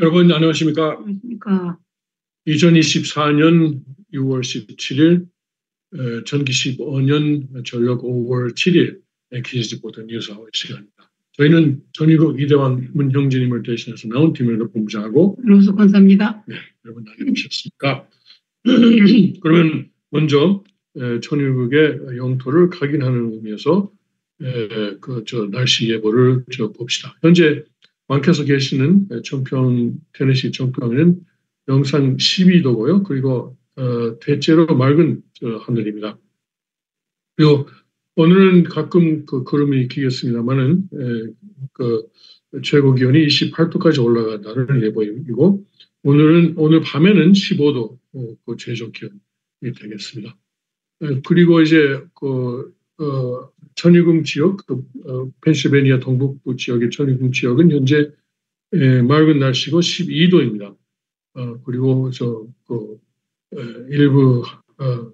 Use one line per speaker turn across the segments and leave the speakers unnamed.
여러분 안녕하십니까?
안녕하십니까?
2024년 6월 17일, 전기 15년 전력 5월 7일 키즈 리포터 뉴스아워 시간입니다. 저희는 전희국 이대왕 문형진님을 대신해서 나온 팀에서 본부장하고
로스 권사입니다.
네, 여러분 안녕하셨습니까? 그러면 먼저 천일국의 영토를 각인하는 의미에서 날씨 예보를 봅시다. 현재 왕께서 계시는 청평, 테네시 청평은 영상 12도고요. 그리고 대체로 맑은 하늘입니다. 그리고 오늘은 가끔 구름이 끼겠습니다만은 최고 기온이 28도까지 올라간다는 예보이고 오늘 밤에는 15도 최저 기온이 되겠습니다. 그리고 이제 천이궁 지역, 펜실베니아 동북부 지역의 천이궁 지역은 현재 맑은 날씨고 12도입니다. 그리고 일부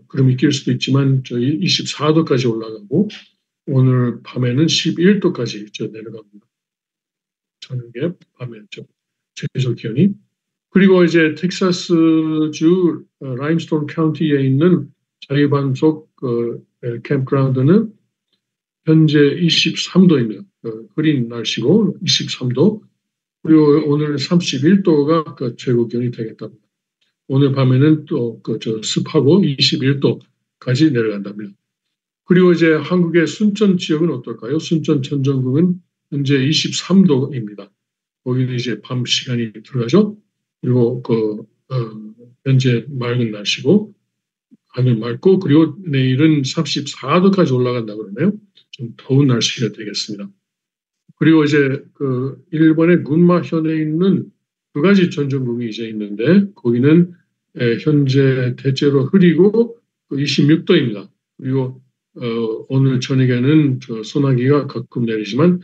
구름이 낄 수도 있지만 저희 24도까지 올라가고 오늘 밤에는 11도까지 내려갑니다. 저녁에 밤에 최저 기온이. 그리고 이제 텍사스주 라임스톤 카운티에 있는 자유반석 캠프그라운드는 현재 23도입니다. 흐린 날씨고 23도. 그리고 오늘 31도가 최고 기온이 되겠답니다. 오늘 밤에는 또 습하고 21도까지 내려간답니다. 그리고 이제 한국의 순천 지역은 어떨까요? 순천 천정궁은 현재 23도입니다. 거기는 이제 밤 시간이 들어가죠. 그리고 현재 맑은 날씨고 하늘 맑고 그리고 내일은 34도까지 올라간다 그러네요. 좀 더운 날씨가 되겠습니다. 그리고 이제 일본의 군마현에 있는 두 가지 천정궁이 이제 있는데 거기는 현재 대체로 흐리고 26도입니다. 그리고 오늘 저녁에는 소나기가 가끔 내리지만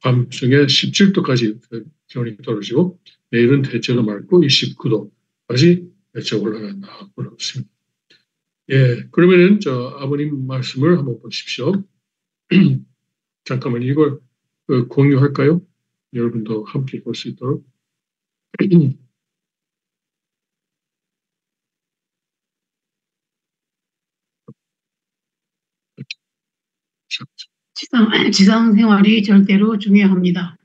밤중에 17도까지 기온이 떨어지고 내일은 대체로 맑고 29도까지 대체 올라간다 그렇습니다. 예, 그러면은 아버님 말씀을 한번 보십시오. 잠깐만 이걸 공유할까요? 여러분도 함께 볼 수 있도록.
지상 생활이 절대로 중요합니다.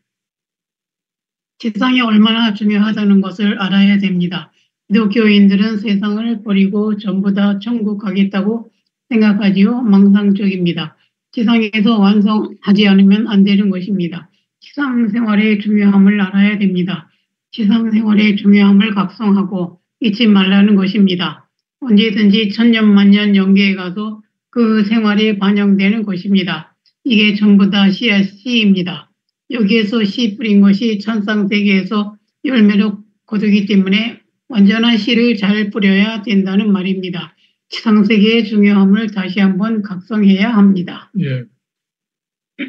지상이 얼마나 중요하다는 것을 알아야 됩니다. 기독교인들은 세상을 버리고 전부 다 천국 가겠다고 생각하지요. 망상적입니다. 지상에서 완성하지 않으면 안 되는 것입니다. 지상 생활의 중요함을 알아야 됩니다. 지상 생활의 중요함을 각성하고 잊지 말라는 것입니다. 언제든지 천년만년 영계에 가서 그 생활에 반영되는 것입니다. 이게 전부 다 씨입니다. 여기에서 씨 뿌린 것이 천상세계에서 열매로 거두기 때문에 완전한 씨를 잘 뿌려야 된다는 말입니다. 지상세계의 중요함을 다시 한번 각성해야 합니다.
예,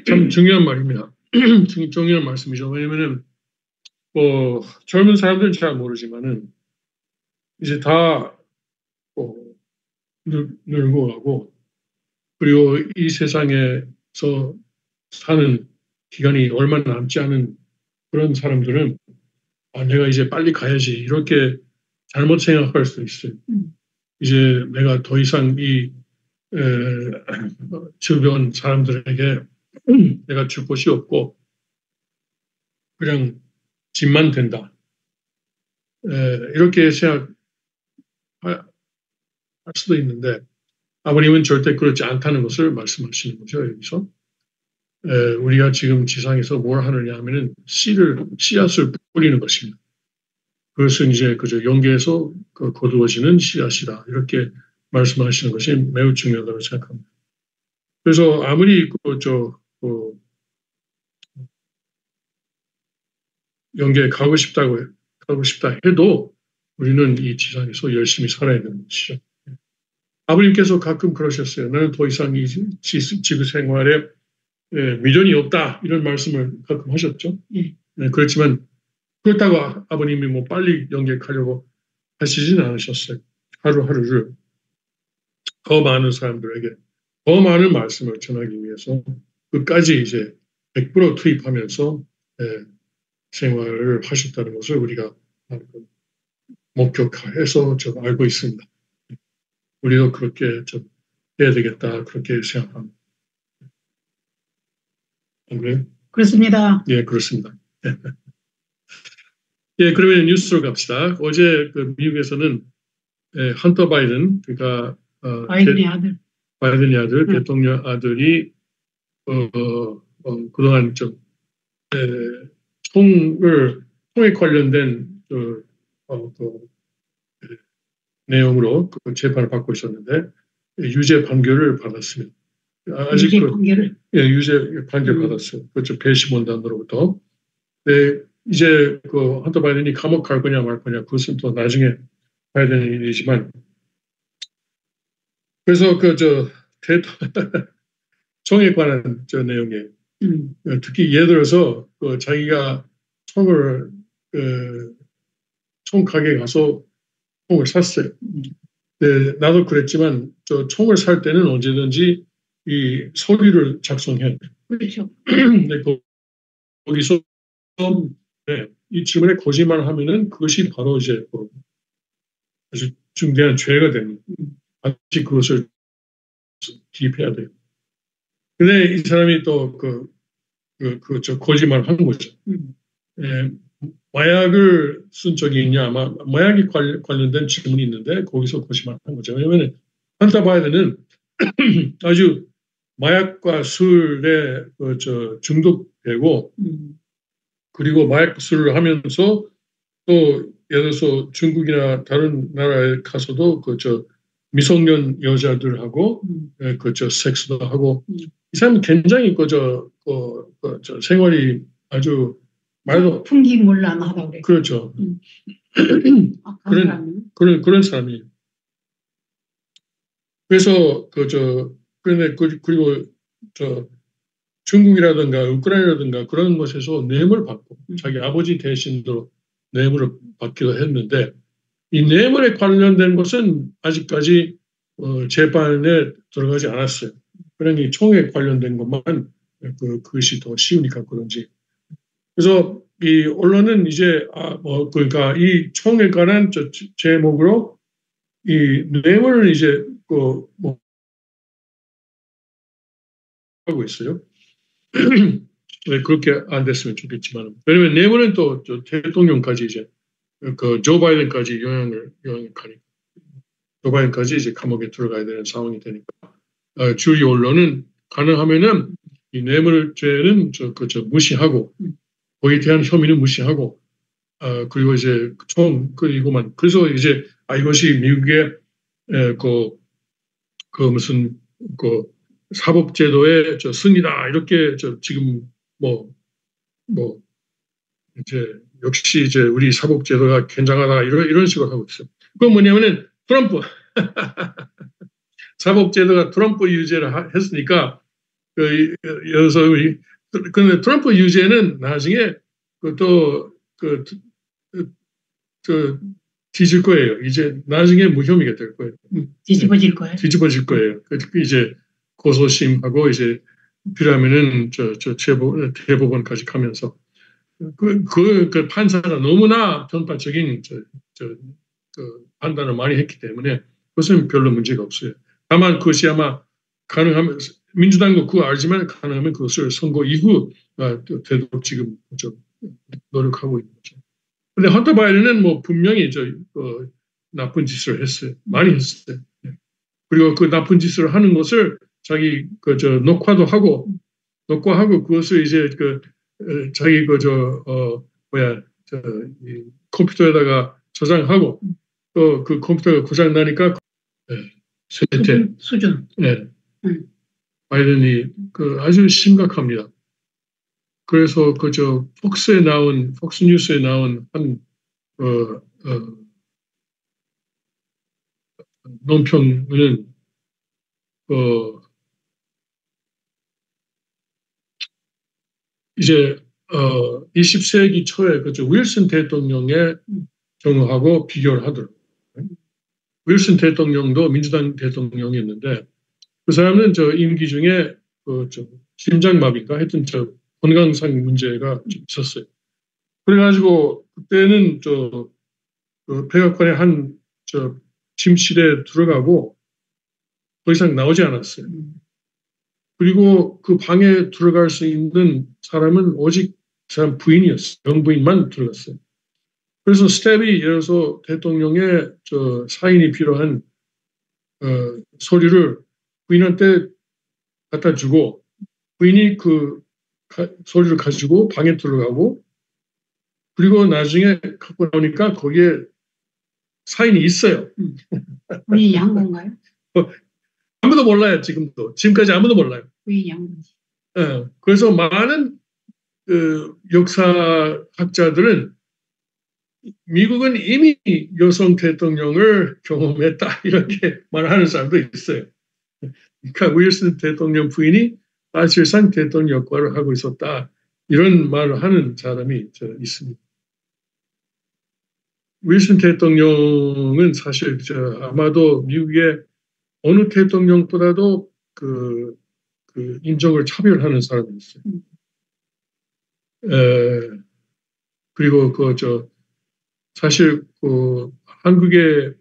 참 중요한 말입니다. 중요한 말씀이죠. 왜냐면은 젊은 사람들은 잘 모르지만은 이제 다 늙고 가고 그리고 이 세상에서 사는 기간이 얼마 남지 않은 그런 사람들은 내가 이제 빨리 가야지 이렇게 잘못 생각할 수 있어요. 이제 내가 더 이상 이 주변 사람들에게 내가 줄 곳이 없고 그냥 집만 된다. 이렇게 생각할 수도 있는데 아버님은 절대 그렇지 않다는 것을 말씀하시는 거죠. 여기서 우리가 지금 지상에서 뭘 하느냐 하면은 씨앗을 뿌리는 것입니다. 그것은 이제 그저 영계에서 거두어지는 씨앗이다. 이렇게 말씀하시는 것이 매우 중요하다고 생각합니다. 그래서 아무리 영계에 가고 싶다 해도 우리는 이 지상에서 열심히 살아야 되는 것이죠. 아버님께서 가끔 그러셨어요. 나는 더 이상 이 지구 생활에 미련이 없다. 이런 말씀을 가끔 하셨죠. 네, 그렇지만 그렇다고 아버님이 뭐 빨리 영계에 가려고 하시지는 않으셨어요. 하루하루를 더 많은 사람들에게 더 많은 말씀을 전하기 위해서 끝까지 이제 100% 투입하면서 생활을 하셨다는 것을 우리가 목격해서 좀 알고 있습니다. 우리도 그렇게 좀 해야 되겠다 그렇게 생각합니다. 그래요?
그렇습니다.
예, 그렇습니다. 예, 그러면 뉴스로 갑시다. 어제 그 미국에서는 헌터 바이든, 그러니까
바이든의 아들.
바이든의 아들, 대통령 아들이 그동안 좀 총에 관련된 그 내용으로 그 재판을 받고 있었는데 유죄 판결을 받았습니다. 아직
유죄 판결을?
예, 유죄 판결 받았어요. 그렇죠. 배심원단으로부터. 네, 이제 그 헌터 바이든이 감옥 갈 거냐 말 거냐 그것은 또 나중에 봐야 되는 일이지만, 그래서 총에 관한 저 내용에 특히 예를 들어서 그 자기가 총 가게에 가서 총을 샀어요. 네, 나도 그랬지만 저 총을 살 때는 언제든지 이 서류를 작성해야 돼요.
그렇죠.
네, 거기서 네, 이 질문에 거짓말을 하면은 그것이 바로 이제 아주 중대한 죄가 됩니다. 반드시 그것을 기입해야 돼요. 근데 이 사람이 또 거짓말을 하는 거죠. 마약을 쓴 적이 있냐? 아마 마약이 관련된 질문이 있는데 거기서 거짓말을 한 거죠. 왜냐하면 헌터 바이든은 아주 마약과 술에 중독되고 그리고 마약 술을 하면서 또 예를 들어서 중국이나 다른 나라에 가서도 미성년 여자들하고 섹스도 하고 이 사람은 굉장히 생활이 아주 말도
풍기문란하다고 그래.
그렇죠. 그런 사람이에요. 그래서 그리고 중국이라든가 우크라이나라든가 그런 곳에서 뇌물 받고 자기 아버지 대신으로 뇌물을 받기도 했는데 이 뇌물에 관련된 것은 아직까지 재판에 들어가지 않았어요. 그러니 총에 관련된 것만 그것이 더 쉬우니까 그런지. 그래서 이 언론은 이제 그러니까 이 총에 관한 제목으로 이 뇌물을 이제 하고 있어요. 왜 그렇게 안 됐으면 좋겠지만, 왜냐면 뇌물은 또 대통령까지 이제 조 바이든까지 영향을 가니까, 조 바이든까지 이제 감옥에 들어가야 되는 상황이 되니까 주류 언론은 가능하면은 이 뇌물죄는 무시하고 거기에 대한 혐의는 무시하고 그리고 이제 이거만 그래서 이제 이것이 미국의 무슨 사법제도의 승리다 이렇게 지금 이제 역시 이제 우리 사법제도가 굉장하다 이런 식으로 하고 있어요. 그건 뭐냐면은 트럼프 사법제도가 트럼프 유죄를 했으니까 여기서 근데 트럼프 유죄는 나중에 뒤질 거예요. 이제 나중에 무혐의가 될 거예요.
뒤집어질 거예요.
뒤집어질 거예요. 이제 고소심하고 이제 필요하면은 대법원까지 가면서 그 판사가 너무나 편파적인 판단을 많이 했기 때문에 그것은 별로 문제가 없어요. 다만 그것이 아마 가능하면 민주당도 그거 알지만 가능하면 그것을 선거 이후 되도록 지금 노력하고 있는 거죠. 근데 헌터 바이든은 분명히 나쁜 짓을 했어요. 많이 했어요. 그리고 그 나쁜 짓을 하는 것을 자기 녹화도 하고 그것을 이제 자기 컴퓨터에다가 저장하고 또 그 컴퓨터가 고장 나니까 쇠퇴
수준.
네. 바이든이 아주 심각합니다. 그래서 폭스 뉴스에 나온 한 논평은 이제 20세기 초에 윌슨 대통령의 경우하고 비교를 하더라고요. 윌슨 대통령도 민주당 대통령이었는데 그 사람은 임기 중에 심장마비인가 하여튼 건강상 문제가 좀 있었어요. 그래가지고 그때는 그 백악관의 침실에 들어가고 더 이상 나오지 않았어요. 그리고 그 방에 들어갈 수 있는 사람은 오직 사람 부인이었어요. 영부인만 들어갔어요. 그래서 스텝이 예를 들어서 대통령의 사인이 필요한 서류를 부인한테 갖다 주고 부인이 그 서류를 가지고 방에 들어가고 그리고 나중에 갖고 나오니까 거기에 사인이 있어요.
본인이 한 건가요?
아무도 몰라요. 지금까지 아무도 몰라요.
본인이 한 거지.
그래서 많은 역사학자들은 미국은 이미 여성 대통령을 경험했다 이렇게 말하는 사람도 있어요. 그러니까 윌슨 대통령 부인이 사실상 대통령 역할을 하고 있었다 이런 말을 하는 사람이 있습니다. 윌슨 대통령은 사실 아마도 미국의 어느 대통령보다도 그 인종을 차별하는 사람이었어요. 그리고 사실 한국의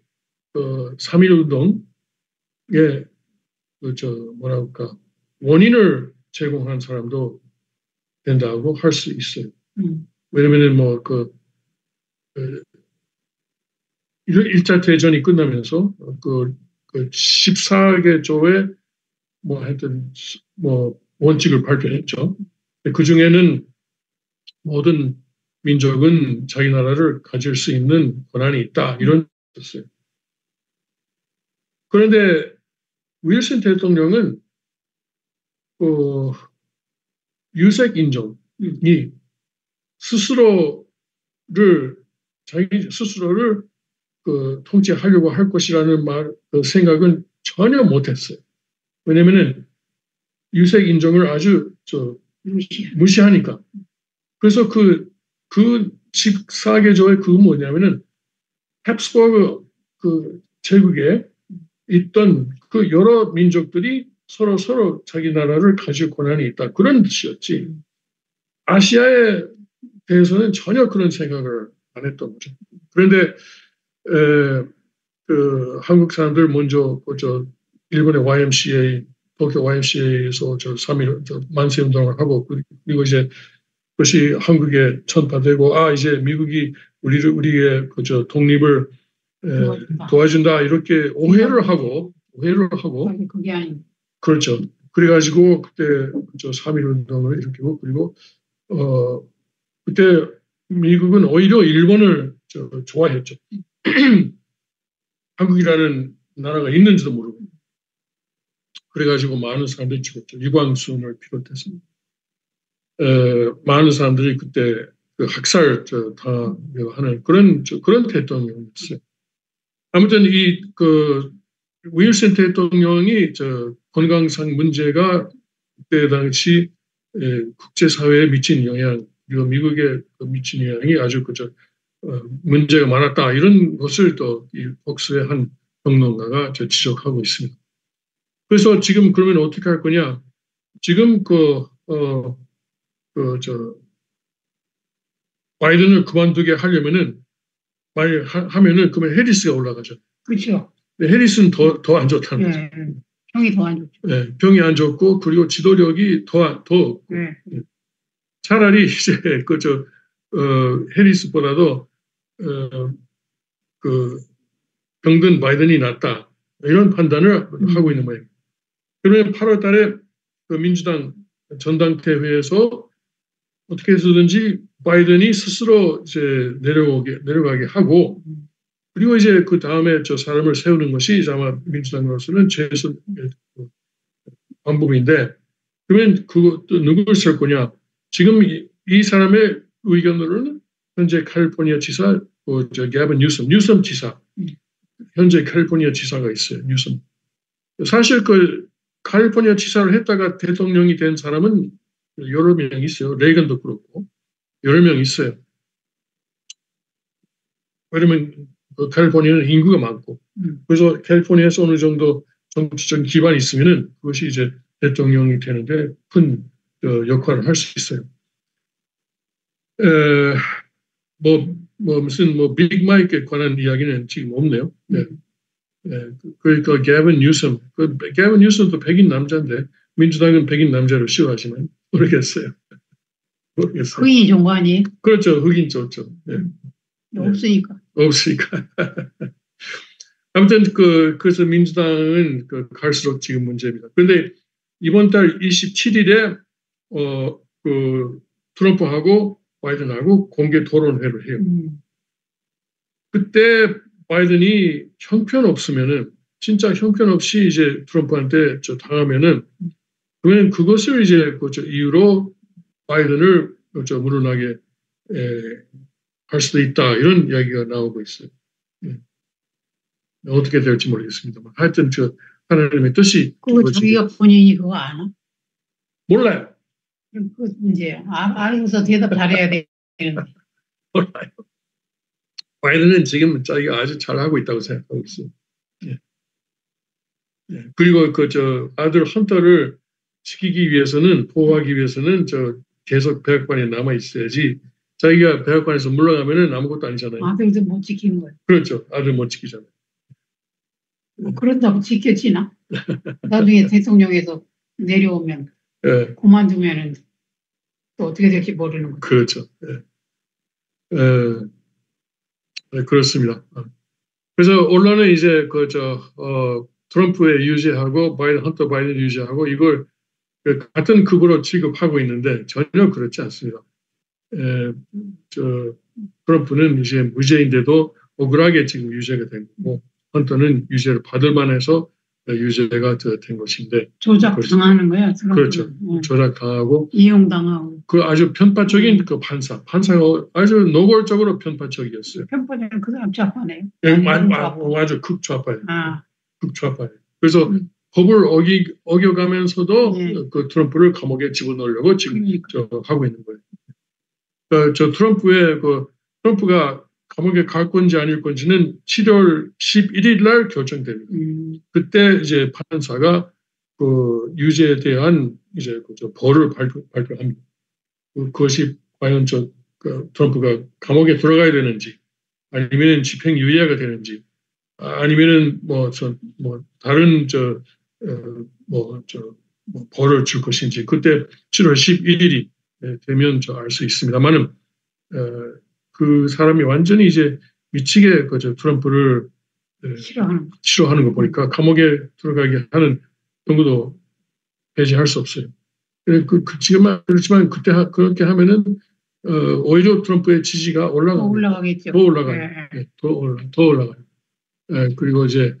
3.1 운동에 뭐랄까 원인을 제공한 사람도 된다고 할 수 있어요. 왜냐면은 1차 대전이 끝나면서 14개 조의 하여튼 원칙을 발표했죠. 그 중에는 모든 민족은 자기 나라를 가질 수 있는 권한이 있다 이런 뜻이었어요. 그런데 윌슨 대통령은 유색 인종이 자기 스스로를 통치하려고 할 것이라는 생각은 전혀 못했어요. 왜냐면은 유색 인종을 아주 무시하니까. 그래서 그 14개조의 뭐냐면은 합스버그 제국에 있던 그 여러 민족들이 서로 자기 나라를 가질 권한이 있다. 그런 뜻이었지. 아시아에 대해서는 전혀 그런 생각을 안 했던 거죠. 그런데 한국 사람들 먼저 일본의 YMCA, 도쿄 YMCA에서 3.1 만세 운동을 하고 그리고 이제 그것이 한국에 전파되고 이제 미국이 우리의 독립을 도와준다 이렇게 오해를 하고
그게 아니고
그렇죠. 그래가지고 그때 3.1 운동을 일으키고 그리고 그때 미국은 오히려 일본을 좋아했죠. 한국이라는 나라가 있는지도 모르고 그래가지고 많은 사람들이 죽었죠. 유광순을 비롯해서 많은 사람들이 그때 학살 하는 그런 대통령이었어요. 아무튼 윌슨 대통령이 건강상 문제가 그때 당시 국제사회에 미친 영향 그리고 미국에 미친 영향이 아주 문제가 많았다 이런 것을 또 이 복수의 한 평론가가 지적하고 있습니다. 그래서 지금 그러면 어떻게 할 거냐? 지금 바이든을 그만두게 하려면은 하면은 그러면 해리스가 올라가죠.
그렇죠.
해리스는 더 안 좋다는 거죠.
병이 더 안 좋죠.
네, 병이 안 좋고 그리고 지도력이 더 없고 차라리 이제 해리스보다도 병든 바이든이 낫다 이런 판단을 하고 있는 모양입니다. 그러면 8월달에 민주당 전당대회에서 어떻게 해서든지 바이든이 스스로 이제 내려가게 하고 그리고 이제 그 다음에 사람을 세우는 것이 아마 민주당으로서는 최선 방법인데 그러면 그것도 누구를 세울 거냐? 지금 이 사람의 의견으로는 현재 캘리포니아 지사 게빈 뉴섬 지사 현재 캘리포니아 지사가 있어요. 뉴섬. 사실 캘리포니아 지사를 했다가 대통령이 된 사람은 여러 명 있어요. 레이건도 그렇고 여러 명 있어요. 왜냐면 캘리포니아는 인구가 많고 그래서 캘리포니아에서 어느 정도 정치적인 기반이 있으면은 그것이 이제 대통령이 되는데 큰 역할을 할 수 있어요. 무슨 빅 마이크에 관한 이야기는 지금 없네요. 네. 네. 그러니까 게빈 뉴섬도 백인 남자인데 민주당은 백인 남자를 싫어하지만 모르겠어요.
흑인이 좋은 거 아니에요?
그렇죠. 흑인 좋죠. 네.
없으니까.
없으니까. 아무튼 그래서 민주당은 갈수록 지금 문제입니다. 그런데 이번 달 27일에 트럼프하고 바이든하고 공개 토론회를 해요. 그때 바이든이 형편없으면은 진짜 형편없이 이제 트럼프한테 당하면은 그러면 그것을 이제 이유로 바이든을 물러나게 할 수도 있다 이런 이야기가 나오고 있어요. 어떻게 될지 모르겠습니다만 하여튼 하나님의 뜻이
그거 자기가 본인이 그거 아나?
몰라요.
그 문제예요. 알고서 대답 잘해야 되는데.
몰라요. 바이든은 지금 자기가 아주 잘하고 있다고 생각하고 있어요. 예. 예. 그리고 아들 헌터를 지키기 위해서는 보호하기 위해서는 계속 백악관에 남아 있어야지. 자기가 백악관에서 물러가면은 아무것도 아니잖아요.
아들도 못 지키는 거예요.
그렇죠. 아들 못 지키잖아요.
그런다고 지켜지나? 나중에 대통령에서 내려오면
예.
그만두면은 또 어떻게 될지 모르는 거죠.
그렇죠. 예. 네, 그렇습니다. 그래서 언론은 이제 트럼프의 유죄하고 헌터 바이든 유죄하고 이걸 같은 급으로 취급하고 있는데 전혀 그렇지 않습니다. 트럼프는 이제 무죄인데도 억울하게 지금 유죄가 된 거고 헌터는 유죄를 받을 만해서 유죄가 된 것인데
조작당하는 거야.
그렇죠. 조작당하고
이용당하고
그 아주 편파적인 판사가 아주 노골적으로 편파적이었어요.
편파적인 그 사람 좌파네요.
아주 극좌파예요.
아.
극좌파예요. 그래서 법을 어겨가면서도 그 트럼프를 감옥에 집어넣으려고 지금 하고 있는 거예요. 트럼프가 감옥에 갈 건지 아닐 건지는 7월 11일 날 결정됩니다. 그때 이제 판사가 그 유죄에 대한 이제 벌을 발표합니다. 그것이 과연 트럼프가 감옥에 들어가야 되는지, 아니면 집행유예가 되는지, 아니면은 다른 벌을 줄 것인지 그때 7월 11일이 되면 알 수 있습니다만은 그 사람이 완전히 이제 미치게 트럼프를 싫어하는 거 보니까 감옥에 들어가게 하는 정도도 배제할 수 없어요. 지금은 그렇지만 그때 그렇게 하면은 오히려 트럼프의 지지가
올라가겠죠.
더 올라가요. 네, 더 올라가요. 그리고 이제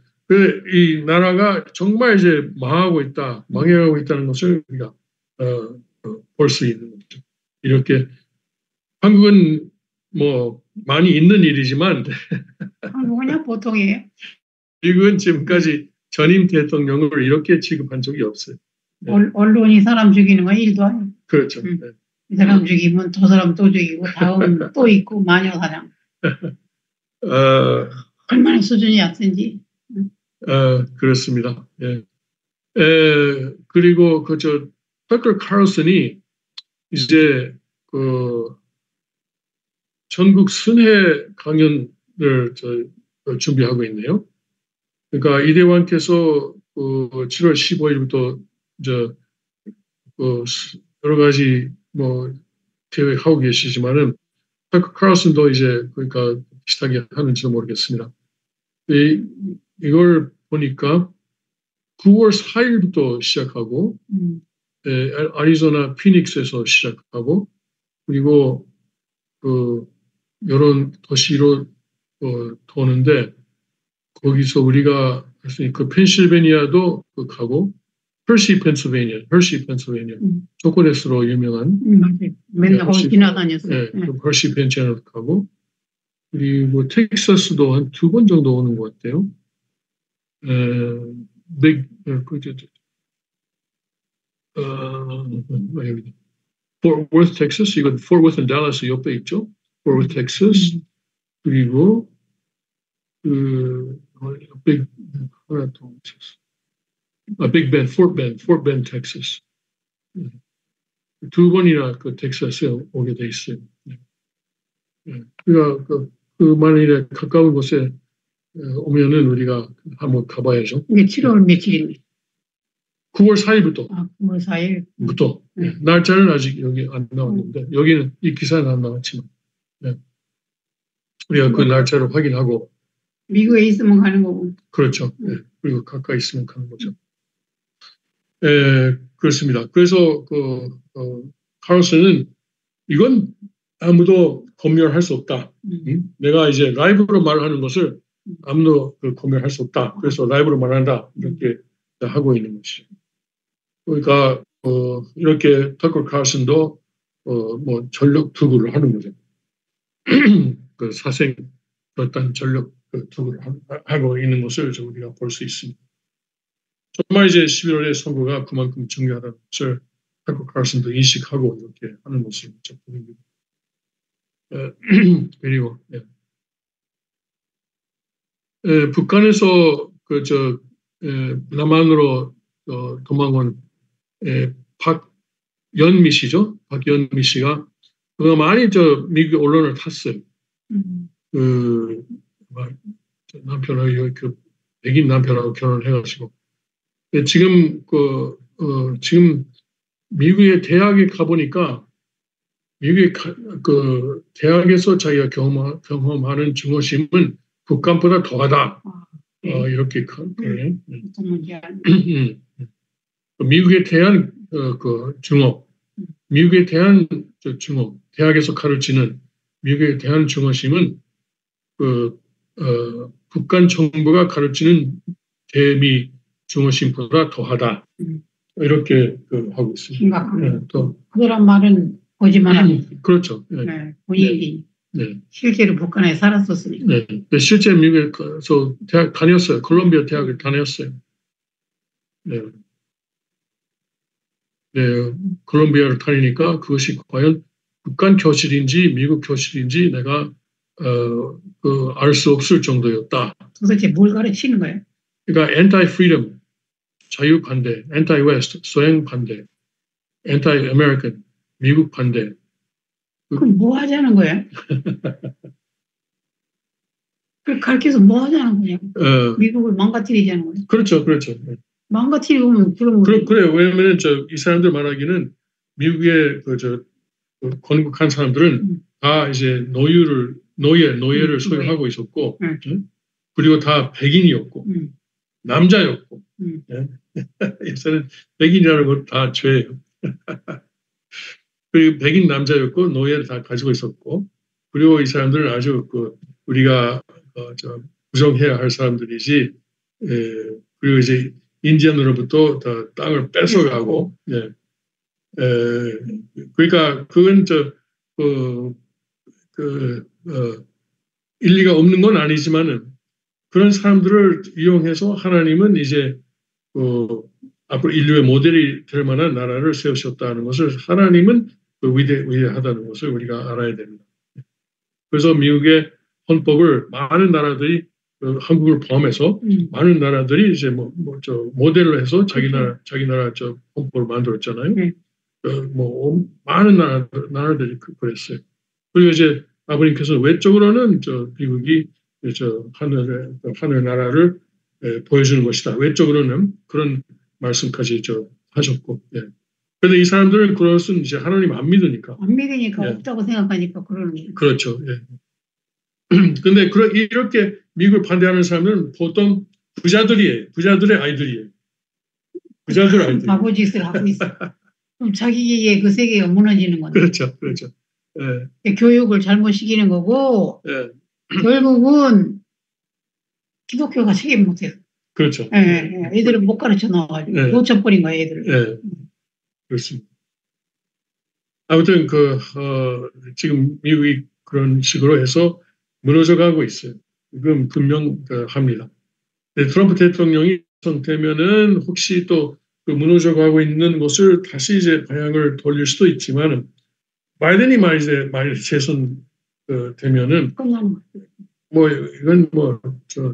이 나라가 정말 이제 망해가고 있다는 것을 우리가 볼 수 있는 거죠. 이렇게 한국은 많이 있는 일이지만
한국은 보통이에요.
미국은 지금까지 전임 대통령을 이렇게 취급한 적이 없어요.
네. 언론이 사람 죽이는 건 일도 아니에요.
그렇죠. 네.
이 사람 죽이면 저 사람 또 죽이고 다음 또 있고 마녀 사냥. 얼마나 수준이 얕은지.
그렇습니다. 예. 그리고 터커 칼슨이 이제 전국 순회 강연을 준비하고 있네요. 그러니까 이대왕께서 7월 15일부터 여러 가지 계획하고 계시지만은 터커 칼슨도 이제 그러니까 비슷하게 하는지도 모르겠습니다. 이걸 보니까 9월 4일부터 시작하고 아리조나 피닉스에서 시작하고 그리고 여러 도시로 도는데 거기서 우리가 그 펜실베니아도 가고 허시 펜실베니아 초콜릿으로 유명한
맨날 거기 지나다녔어요.
네, 허시 펜실베니아도 가고 그리고 텍사스도 한 2번 정도 오는 것 같아요. Fort Worth, Texas. 이건 Fort Worth and Dallas 옆에 있죠. Fort Worth, Texas. 그리고 Big Bend, Fort Bend, Texas. 2번이나 텍사스에 오게 돼 있어요. 우리가 그 만일에 가까운 곳에 오면은 우리가 한번 가봐야죠.
이게 7월 며칠입니까?
9월 4일부터.
9월 4일.
부터. 날짜는 아직 여기 안 나왔는데 여기는 이 기사는 안 나왔지만 우리가 그 날짜를 확인하고
미국에 있으면 가는 거고.
그렇죠. 그리고 가까이 있으면 가는 거죠. 그렇습니다. 그래서 카를슨은 이건 아무도 검열할 수 없다. 내가 이제 라이브로 말하는 것을 아무도 검열할 수 없다. 그래서 라이브로 말한다. 이렇게 하고 있는 것이죠. 그러니까 이렇게 터커 카를슨도 뭐 전력 투구를 하는 거죠. 그 사생 어떤 전력 투구를 하고 있는 것을 우리가 볼 수 있습니다. 정말 이제 11월의 선거가 그만큼 중요하다는 것을 터커 카를슨도 인식하고 이렇게 하는 것을 보입니다. 그리고 북한에서 남한으로 도망온 박연미 씨죠. 박연미 씨가 많이 미국 언론을 탔어요. 남편하고 백인 남편하고 결혼을 해가지고 지금 지금 미국의 대학에 가보니까 미국의 대학에서 자기가 경험하는 증오심은 북한보다 더하다. 이렇게 그래. 미국에 대한 증오, 미국에 대한 증오, 대학에서 가르치는 미국에 대한 증오심은 북한 정부가 가르치는 대미 증오심보다 더하다. 이렇게 하고 있습니다.
그런 말은 보지만
그렇죠.
본인이 실제로 북한에 살았었으니까.
실제 미국에서 대학 다녔어요. 콜롬비아 대학을 다녔어요. 콜롬비아를 다니니까 그것이 과연 북한 교실인지 미국 교실인지 내가 알 수 없을 정도였다.
도대체 뭘 가르치는 거예요?
그러니까 anti-freedom, 자유 반대, anti-west, 소행 반대, anti-American, 미국 반대.
그럼 뭐 하자는 거예요? 그 가르쳐서 뭐 하자는 거냐? 미국을 망가뜨리자는 거예요? 그렇죠. 망가뜨리면
그래요. 왜냐면 이 사람들 말하기는 미국의 건국한 사람들은 다 이제 노예를 소유하고 있었고, 그리고 다 백인이었고, 남자였고, 이제는 백인이라는 건 다 죄예요. 그리고 백인 남자였고, 노예를 다 가지고 있었고, 그리고 이 사람들은 아주 우리가 부정해야 할 사람들이지, 그리고 이제 인디언으로부터 다 땅을 뺏어가고, 그러니까 그건 일리가 없는 건 아니지만은 그런 사람들을 이용해서 하나님은 이제 앞으로 인류의 모델이 될 만한 나라를 세우셨다는 것을 하나님은 위대하다는 것을 우리가 알아야 됩니다. 그래서 미국의 헌법을 많은 나라들이 한국을 포함해서 많은 나라들이 이제 모델로 해서 자기 나라 헌법을 만들었잖아요. 많은 나라들이 그랬어요. 그리고 이제 아버님께서 외적으로는 미국이 하늘 나라를 보여주는 것이다. 외적으로는 그런 말씀까지 하셨고. 그런데 이 사람들은 그것은 이제 하나님 안 믿으니까.
없다고 생각하니까 그러는 거예요.
그렇죠. 근데 이렇게 미국을 반대하는 사람들은 보통 부자들이에요. 부자들의 아이들이에요. 부자들 아이들.
바보 짓을 하고 있어. 그럼 자기의 그 세계가 무너지는 거네.
그렇죠.
교육을 잘못 시키는 거고, 결국은 기독교가 책임 못해서.
그렇죠.
애들은 못 가르쳐 넣어가지고 놓쳐버린 거야, 애들을.
그렇습니다. 아무튼 지금 미국이 그런 식으로 해서 무너져가고 있어요. 이건 분명합니다. 트럼프 대통령이 되면은 혹시 또 무너져가고 있는 것을 다시 이제 방향을 돌릴 수도 있지만 바이든이 만일 재선 되면은 이건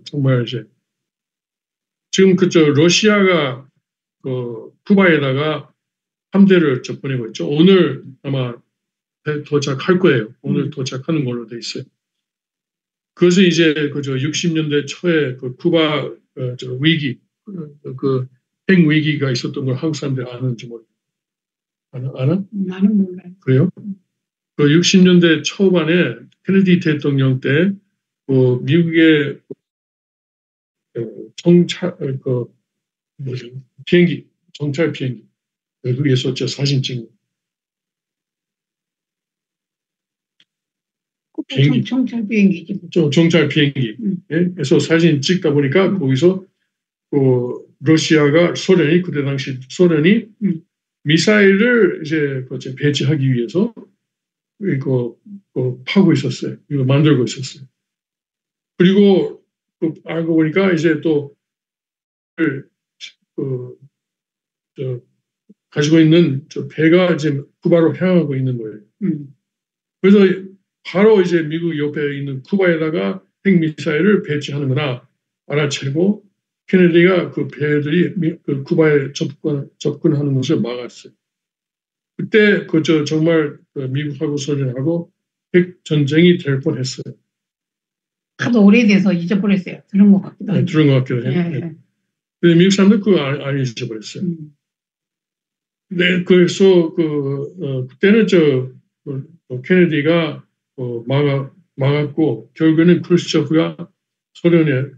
정말 이제 지금 러시아가 쿠바에다가 함대를 보내고 있죠. 오늘 아마 도착할 거예요. 오늘 도착하는 걸로 돼 있어요. 그것은 이제 그저 60년대 초에 그 쿠바 저 위기, 그 핵 위기가 있었던 걸 한국 사람들이 아는지 모르겠어요. 아나?
나는 몰라요.
그래요? 그 60년대 초반에 케네디 대통령 때 미국의 비행기, 정찰 비행기 외국에 있었죠. 사진 찍는 비행기.
정찰 비행기지.
정찰 비행기. 그래서 사진 찍다 보니까 거기서 러시아가 그때 당시 소련이 미사일을 이제 배치하기 위해서 이거 파고 있었어요. 이거 만들고 있었어요. 그리고 알고 보니까 이제 또 가지고 있는 저 배가 지금 쿠바로 향하고 있는 거예요. 그래서 바로 이제 미국 옆에 있는 쿠바에다가 핵미사일을 배치하는구나 알아채고 케네디가 그 배들이 그 쿠바에 접근하는 것을 막았어요. 그때 정말 미국하고 소련하고 핵 전쟁이 될 뻔했어요.
하도 오래돼서 잊어버렸어요. 들은 것 같기도 하고.
네, 들은 것 같기도 해요. 네. 미국 사람들 그거 안 잊어버렸어요. 네, 그래서 그때는 케네디가 막았고 결국에는 크루스초프가 소련의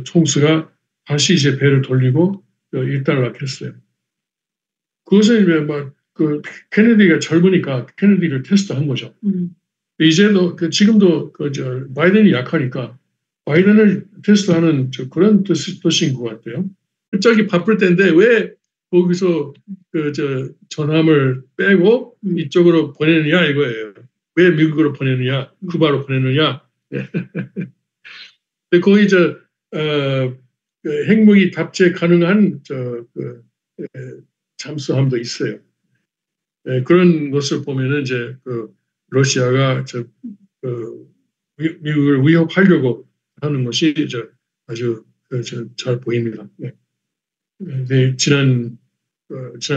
총수가 다시 이제 배를 돌리고 일단락했어요. 그것은 케네디가 젊으니까 케네디를 테스트한 거죠. 이제도 지금도 바이든이 약하니까 바이든을 테스트하는 그런 뜻인 것 같아요. 갑자기 바쁠 때인데 왜 거기서 전함을 빼고 이쪽으로 보내느냐 이거예요. 왜 미국으로 보내느냐, 쿠바로 보내느냐. 근데 거기 핵무기 탑재 가능한 잠수함도 있어요. 그런 것을 보면은 이제 러시아가 미국을 위협하려고 하는 것이 아주 잘 보입니다. 네, 지난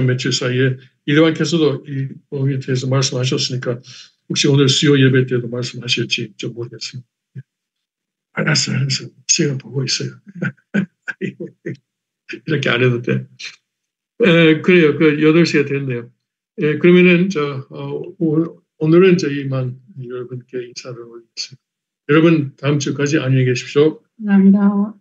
며칠 사이에 이대환께서도 이 부분에 대해서 말씀하셨으니까 혹시 오늘 수요 예배 때도 말씀하실지 좀 모르겠습니다. 알았어요. 시간 보고 있어요. 이렇게 안 해도 돼. 그래요. 8시가 됐네요. 그러면은 오늘은 이만 여러분께 인사를 올리겠습니다. 여러분 다음 주까지 안녕히 계십시오.
감사합니다.